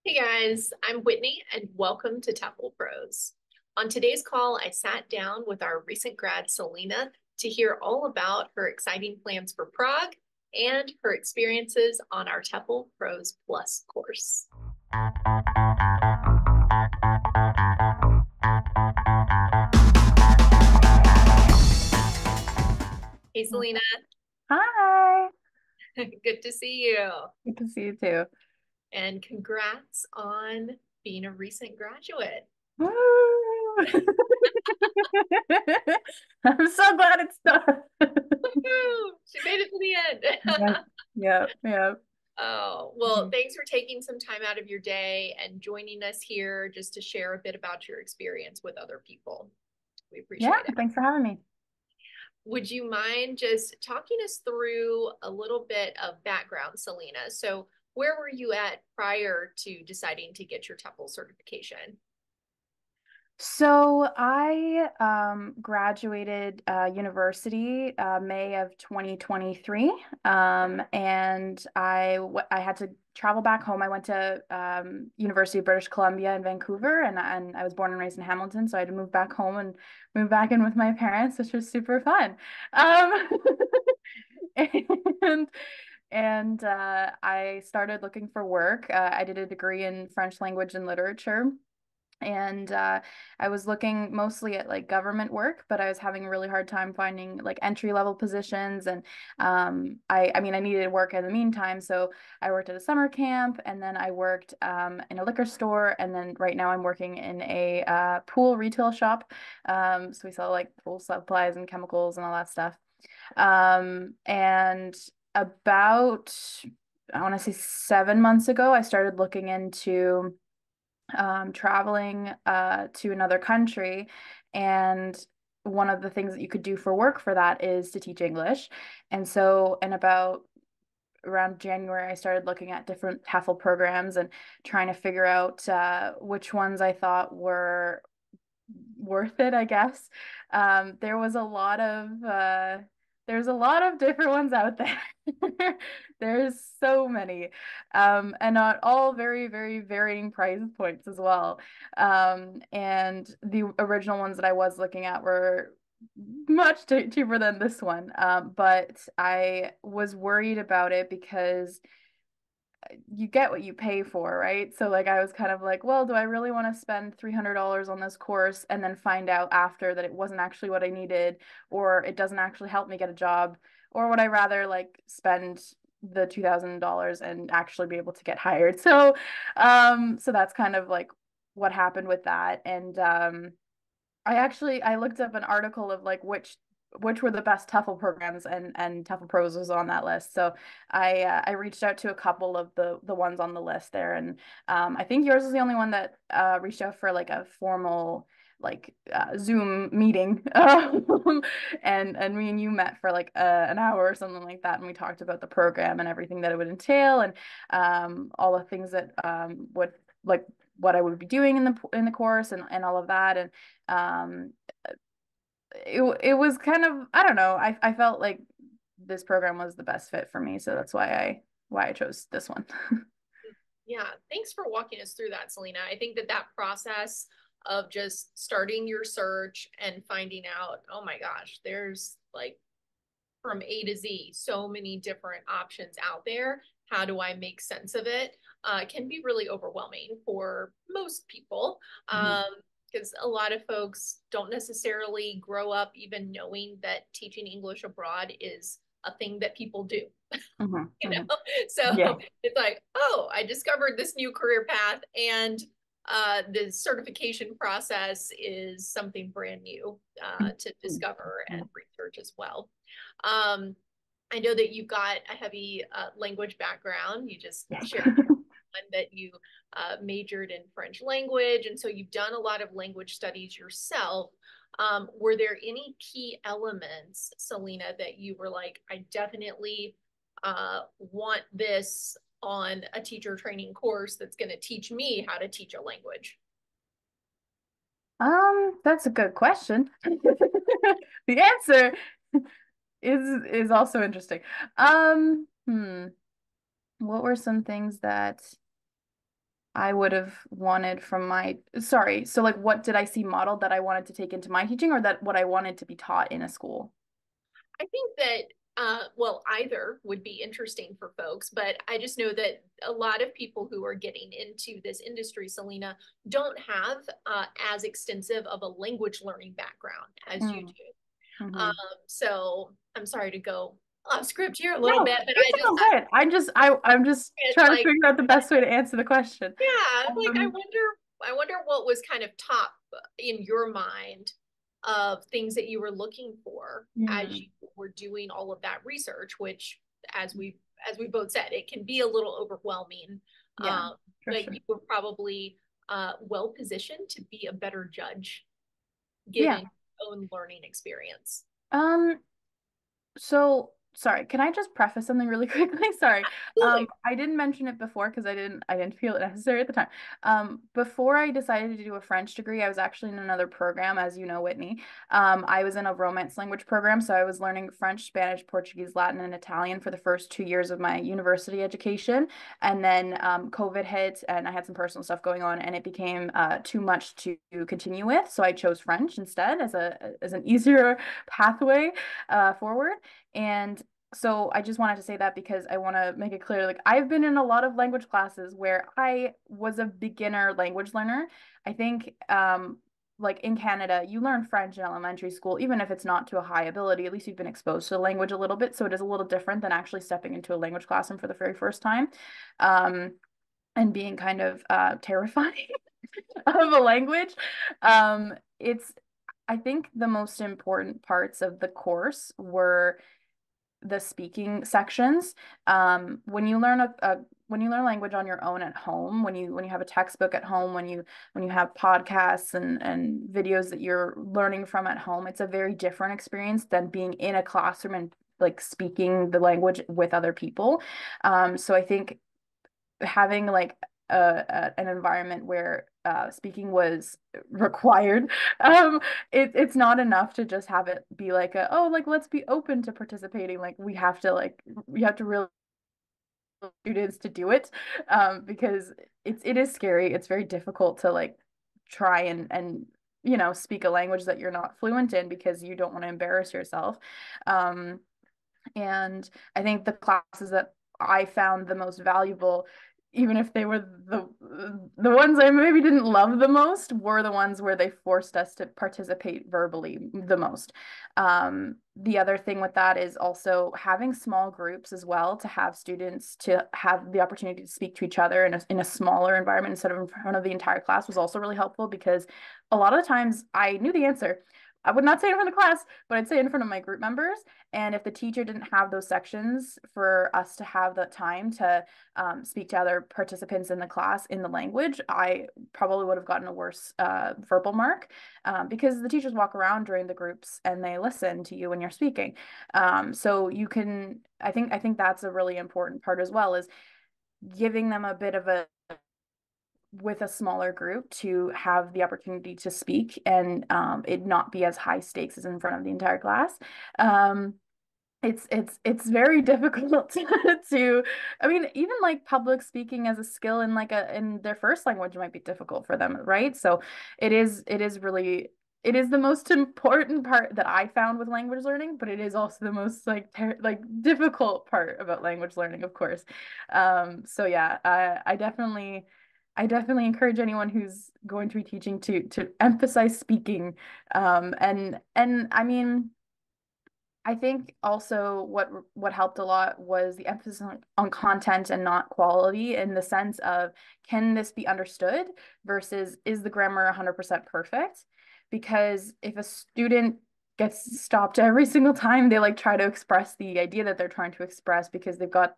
Hey guys, I'm Whitney and welcome to TEFL Pros. On today's call, I sat down with our recent grad, Selena, to hear all about her exciting plans for Prague and her experiences on our TEFL Pros Plus course. Hey Selena, Hi. good to see you. Good to see you too. And congrats on being a recent graduate. Woo! I'm so glad it's done. Woohoo! She made it to the end. Yep, yep, yep. Oh, well, thanks for taking some time out of your day and joining us here just to share a bit about your experience with other people. We Yeah, appreciate it. thanks for having me. Would you mind just talking us through a little bit of background, Selena? So, where were you at prior to deciding to get your TEFL certification? So I graduated university May of 2023, and I had to travel back home. I went to University of British Columbia in Vancouver, and I was born and raised in Hamilton, so I had to move back home and move back in with my parents, which was super fun. Um, and I started looking for work. I did a degree in French language and literature. And I was looking mostly at like government work, but I was having a really hard time finding like entry level positions. And I mean, I needed work in the meantime. So I worked at a summer camp and then I worked in a liquor store. And then right now I'm working in a pool retail shop. So we sell like pool supplies and chemicals and all that stuff. And about, I want to say 7 months ago, I started looking into traveling to another country. And one of the things that you could do for work for that is to teach English. And so, in about around January, I started looking at different TEFL programs and trying to figure out which ones I thought were worth it, I guess. There was a lot of there's a lot of different ones out there. There's so many, and not all very, very varying price points as well. And the original ones that I was looking at were much cheaper than this one. But I was worried about it because you get what you pay for, right? So like I was kind of like, well, do I really want to spend $300 on this course and then find out after that it wasn't actually what I needed or it doesn't actually help me get a job? Or would I rather like spend the $2,000 and actually be able to get hired? So that's kind of like what happened with that. And I looked up an article of like which were the best TEFL programs, and TEFL Pros was on that list. So I reached out to a couple of the ones on the list there, and I think yours is the only one that reached out for like a formal like Zoom meeting, and me and you met for like an hour or something like that, and we talked about the program and everything that it would entail, and all the things that would like what I would be doing in the course and all of that, and um, it was kind of, I don't know, I felt like this program was the best fit for me, so that's why I chose this one. Yeah, thanks for walking us through that, Selena. I think that process of just starting your search and finding out, oh my gosh, there's like from A to Z, so many different options out there. How do I make sense of it? Can be really overwhelming for most people. Mhm. Because a lot of folks don't necessarily grow up even knowing that teaching English abroad is a thing that people do, Mhm. you know? Mhm. So Yeah. it's like, oh, I discovered this new career path and the certification process is something brand new to discover and research as well. Um, I know that you've got a heavy language background. You just Yes. shared that you majored in French language, and so you've done a lot of language studies yourself. Were there any key elements, Selena, that you were like, I definitely want this on a teacher training course that's going to teach me how to teach a language? That's a good question. The answer is also interesting. What were some things that I would have wanted from my, sorry, so like what did I see modeled that I wanted to take into my teaching or that what I wanted to be taught in a school? I think that well, either would be interesting for folks, but I just know that a lot of people who are getting into this industry, Selena, don't have as extensive of a language learning background as you Mm, do. hmm So I'm sorry to go off script here a little No, bit, but it's all good. I'm just it's trying to like, figure out the best way to answer the question. yeah, like Um, I wonder what was kind of top in your mind of things that you were looking for as hmm, you were doing all of that research, which as we both said, it can be a little overwhelming. yeah, Um, for but you sure. were probably well positioned to be a better judge Yeah. given your own learning experience. Um, So, sorry, can I just preface something really quickly? Sorry. Absolutely. I didn't mention it before because I didn't feel it necessary at the time. Before I decided to do a French degree, I was actually in another program, as you know, Whitney. I was in a Romance language program, so I was learning French, Spanish, Portuguese, Latin, and Italian for the first 2 years of my university education. And then COVID hit, and I had some personal stuff going on, and it became too much to continue with. So I chose French instead as an easier pathway forward. And so I just wanted to say that because I want to make it clear, like I've been in a lot of language classes where I was a beginner language learner. I think like in Canada, you learn French in elementary school, even if it's not to a high ability, at least you've been exposed to the language a little bit. So it is a little different than actually stepping into a language classroom for the very first time. Um, and being kind of terrifying of a language. It's I think the most important parts of the course were the speaking sections. When you learn when you learn language on your own at home, when you have a textbook at home, when you have podcasts and videos that you're learning from at home, it's a very different experience than being in a classroom and like speaking the language with other people. So I think having like an environment where speaking was required, it's not enough to just have it be like oh like let's be open to participating. Like we have to really students to do it because it is scary. It's very difficult to like try and you know speak a language that you're not fluent in because you don't want to embarrass yourself. Um, and I think the classes that I found the most valuable, even if they were the ones I maybe didn't love the most, were the ones where they forced us to participate verbally the most. The other thing with that is also having small groups as well to have students to have the opportunity to speak to each other in a smaller environment instead of in front of the entire class was also really helpful because a lot of the times I knew the answer. I would not say it in front of the class, but I'd say it in front of my group members. And if the teacher didn't have those sections for us to have the time to speak to other participants in the class in the language, I probably would have gotten a worse verbal mark because the teachers walk around during the groups and they listen to you when you're speaking. So you can, I think that's a really important part as well is giving them a bit of a with a smaller group to have the opportunity to speak and it not be as high stakes as in front of the entire class. Um, it's very difficult to I mean even like public speaking as a skill in like a in their first language might be difficult for them, right? So it is really it is the most important part that I found with language learning, but it is also the most like difficult part about language learning, of course. So yeah, I definitely encourage anyone who's going to be teaching to emphasize speaking. And I mean I think also what helped a lot was the emphasis on content and not quality in the sense of can this be understood versus is the grammar 100% perfect? Because if a student gets stopped every single time they like try to express the idea that they're trying to express because they've got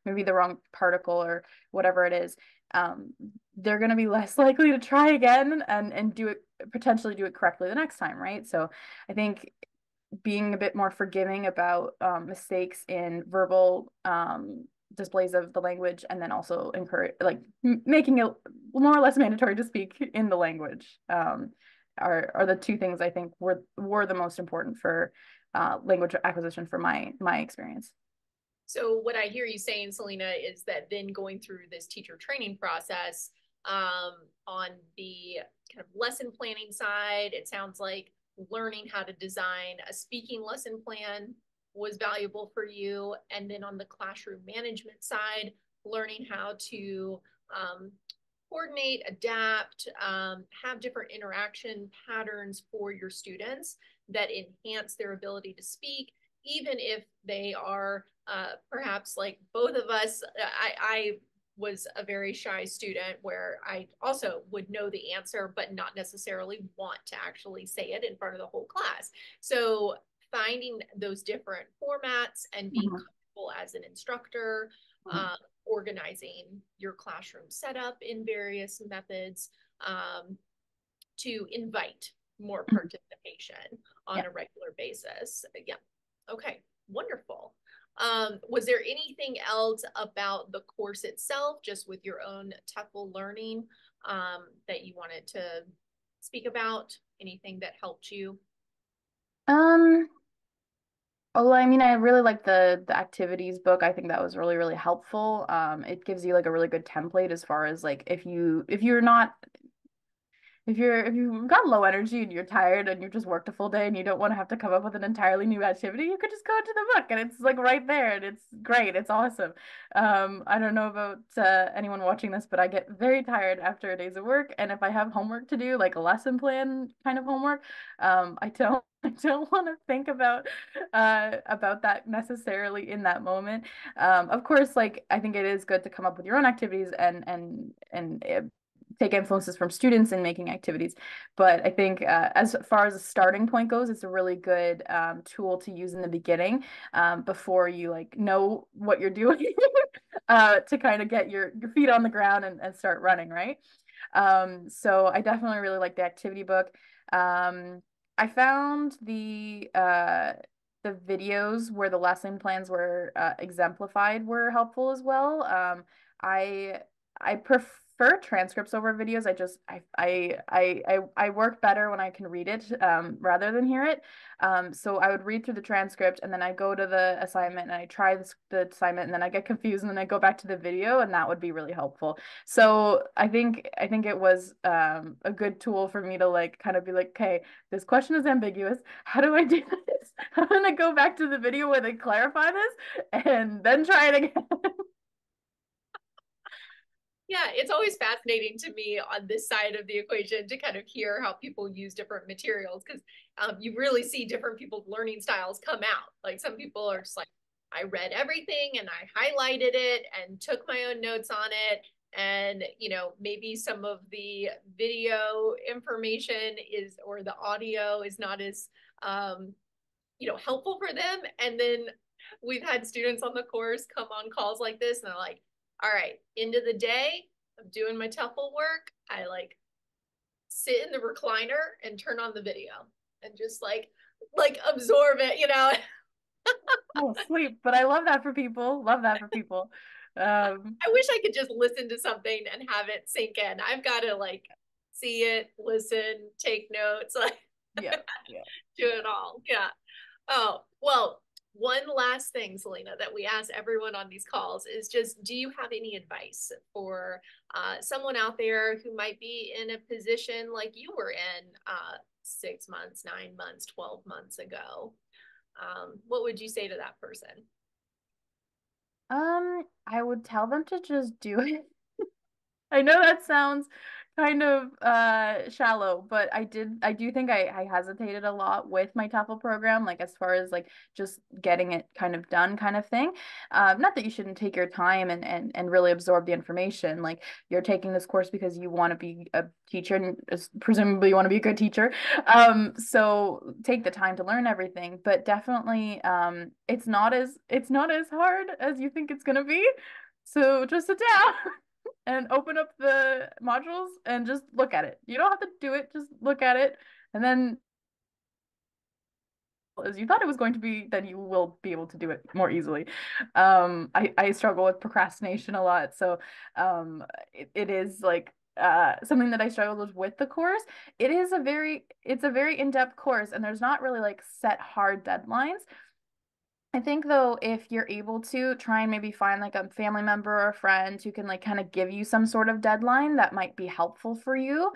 maybe the wrong particle or whatever it is, um, they're going to be less likely to try again and do it potentially do it correctly the next time, right? So I think being a bit more forgiving about mistakes in verbal displays of the language and then also encourage like making it more or less mandatory to speak in the language are the two things I think were the most important for language acquisition for my experience. So what I hear you saying, Selena, is that then going through this teacher training process, On the kind of lesson planning side, it sounds like learning how to design a speaking lesson plan was valuable for you. And then on the classroom management side, learning how to coordinate, adapt, have different interaction patterns for your students that enhance their ability to speak, even if they are perhaps like both of us. I was a very shy student where I also would know the answer, but not necessarily want to actually say it in front of the whole class. So finding those different formats and being Mhm. comfortable as an instructor, Mhm. organizing your classroom setup in various methods to invite more Mhm. participation on Yeah. a regular basis. Yeah. Okay. Wonderful. Was there anything else about the course itself, just with your own TEFL learning, that you wanted to speak about? Anything that helped you? Um, well, I mean, I really like the activities book. I think that was really, really helpful. It gives you like a really good template as far as like if you're not if you've got low energy and you're tired and you just worked a full day and you don't want to have to come up with an entirely new activity, you could just go to the book and it's like right there and it's great. It's awesome. I don't know about anyone watching this, but I get very tired after a days of work, and if I have homework to do, like a lesson plan kind of homework, I don't. I don't want to think about that necessarily in that moment. Of course, like I think it is good to come up with your own activities and take influences from students in making activities. But I think as far as a starting point goes, it's a really good tool to use in the beginning before you like know what you're doing to kind of get your feet on the ground and start running, right? So I definitely really like the activity book. I found the videos where the lesson plans were exemplified were helpful as well. I I prefer transcripts over videos. I work better when I can read it rather than hear it. So I would read through the transcript and then I go to the assignment and I try the assignment and then I get confused and then I go back to the video, and that would be really helpful. So I think it was a good tool for me to like kind of be like, okay, this question is ambiguous. How do I do this? I'm gonna go back to the video where they clarify this and then try it again. Yeah, it's always fascinating to me on this side of the equation to kind of hear how people use different materials because you really see different people's learning styles come out. Like some people are just like, I read everything and I highlighted it and took my own notes on it. And, maybe some of the video information is, or the audio is not as, helpful for them. And then we've had students on the course come on calls like this and they're like, all right, end of the day, I'm doing my TEFL work. I like sit in the recliner and turn on the video and just like absorb it. Oh, sleep. But I love that for people. Love that for people. Um, I wish I could just listen to something and have it sink in. I've got to like see it, listen, take notes, like yeah, yeah, do yeah. it all. Yeah. Oh, well, one last thing, Selena, that we ask everyone on these calls is just, do you have any advice for someone out there who might be in a position like you were in 6 months, 9 months, 12 months ago? What would you say to that person? I would tell them to just do it. I know that sounds kind of shallow, but I do think I hesitated a lot with my TEFL program, like as far as like just getting it kind of done kind of thing. Not that you shouldn't take your time and really absorb the information. Like you're taking this course because you want to be a teacher and presumably you want to be a good teacher. So take the time to learn everything, but definitely it's not as hard as you think it's gonna be. So just sit down and open up the modules and just look at it. You don't have to do it, just look at it. And then as you thought it was going to be, then you will be able to do it more easily. I struggle with procrastination a lot. So it is like something that I struggled with the course. It's a very in-depth course and there's not really like set hard deadlines. I think though, if you're able to try and maybe find like a family member or a friend who can like kind of give you some sort of deadline that might be helpful for you.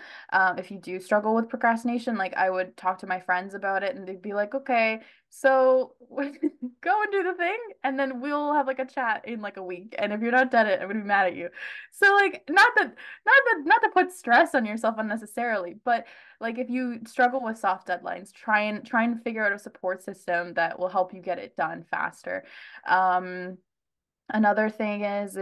If you do struggle with procrastination, like I would talk to my friends about it and they'd be like, okay, so go and do the thing and then we'll have like a chat in like a week. And if you're not done it, I'm gonna be mad at you. So like not to put stress on yourself unnecessarily, but like if you struggle with soft deadlines, try and figure out a support system that will help you get it done faster. Um, Another thing is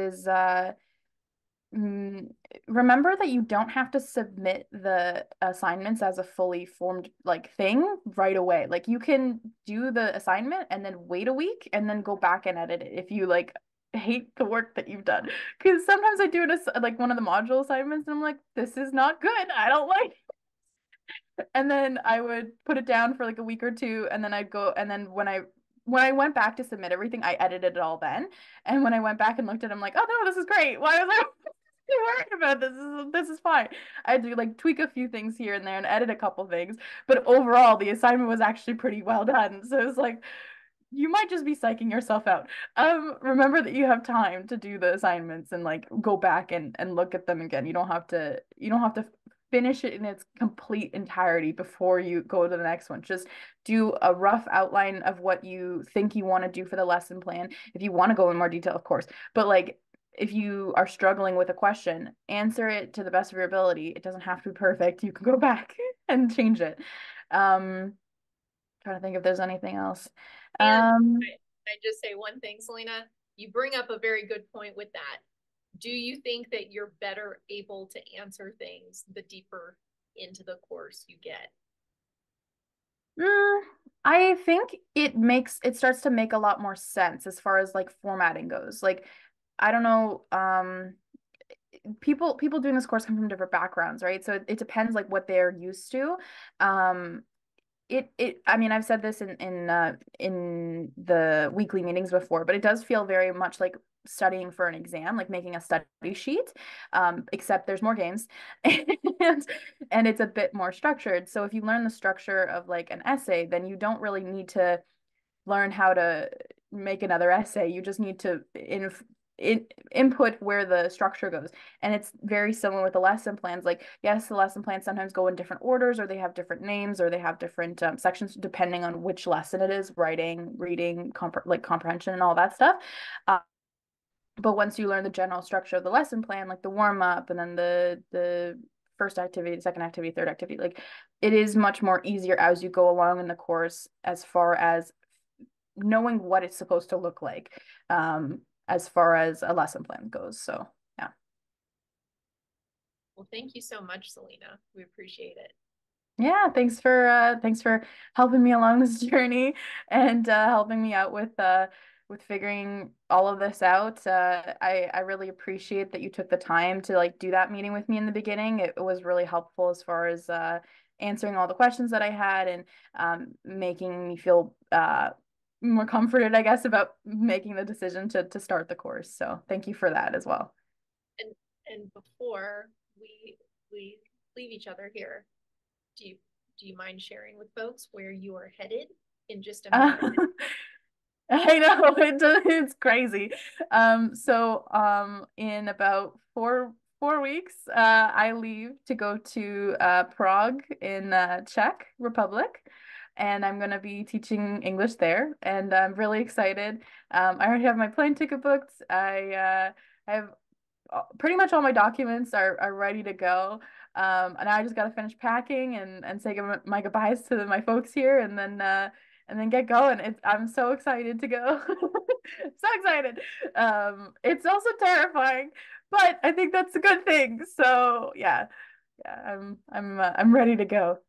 mm, remember that you don't have to submit the assignments as a fully formed like thing right away. Like you can do the assignment and then wait a week and then go back and edit it if you like hate the work that you've done. Because sometimes I do it as like one of the module assignments and I'm like, this is not good. I don't like and then I would put it down for like a week or two, and then I'd go, and then when I went back to submit everything, I edited it all then. And when I went back and looked at it, I'm like, oh no, this is great. Why was I worried about this? This is fine. I had to like tweak a few things here and there and edit a couple things, but overall, the assignment was actually pretty well done. So it was like, you might just be psyching yourself out. Remember that you have time to do the assignments and like go back and look at them again. You don't have to finish it in its complete entirety before you go to the next one. Just do a rough outline of what you think you want to do for the lesson plan. If you want to go in more detail, of course. But like if you are struggling with a question, answer it to the best of your ability. It doesn't have to be perfect. You can go back and change it. Trying to think if there's anything else. And Um, I just say one thing, Selena, you bring up a very good point with that. Do you think that you're better able to answer things the deeper into the course you get? mm, I think it starts to make a lot more sense as far as like formatting goes. Like, I don't know, people doing this course come from different backgrounds, right? So it depends like what they're used to. Um, I mean I've said this in the weekly meetings before, but it does feel very much like studying for an exam, like making a study sheet, except there's more games and and it's a bit more structured. So if you learn the structure of like an essay, then you don't really need to learn how to make another essay. You just need to input where the structure goes. And it's very similar with the lesson plans. Like, yes, the lesson plans sometimes go in different orders, or they have different names, or they have different sections depending on which lesson it is, writing, reading, like comprehension and all that stuff. Uh, but once you learn the general structure of the lesson plan, like the warm up and then the first activity, second activity, third activity, like it is much more easier as you go along in the course as far as knowing what it's supposed to look like, as far as a lesson plan goes. So yeah. Well, thank you so much, Selena. We appreciate it. Yeah, thanks for helping me along this journey and helping me out with figuring all of this out. I really appreciate that you took the time to like do that meeting with me in the beginning. It was really helpful as far as answering all the questions that I had and making me feel more comforted, I guess, about making the decision to start the course. So thank you for that as well. And and before we leave each other here, do you do you mind sharing with folks where you are headed in just a Uh, minute? I know it's crazy. In about four weeks, I leave to go to Prague in Czech Republic, and I'm gonna be teaching English there, and I'm really excited. I already have my plane ticket booked. I have pretty much all my documents are ready to go. And I just got to finish packing and say my goodbyes to my folks here and then get going. I'm so excited to go. So excited. It's also terrifying, but I think that's a good thing. So yeah, I'm ready to go.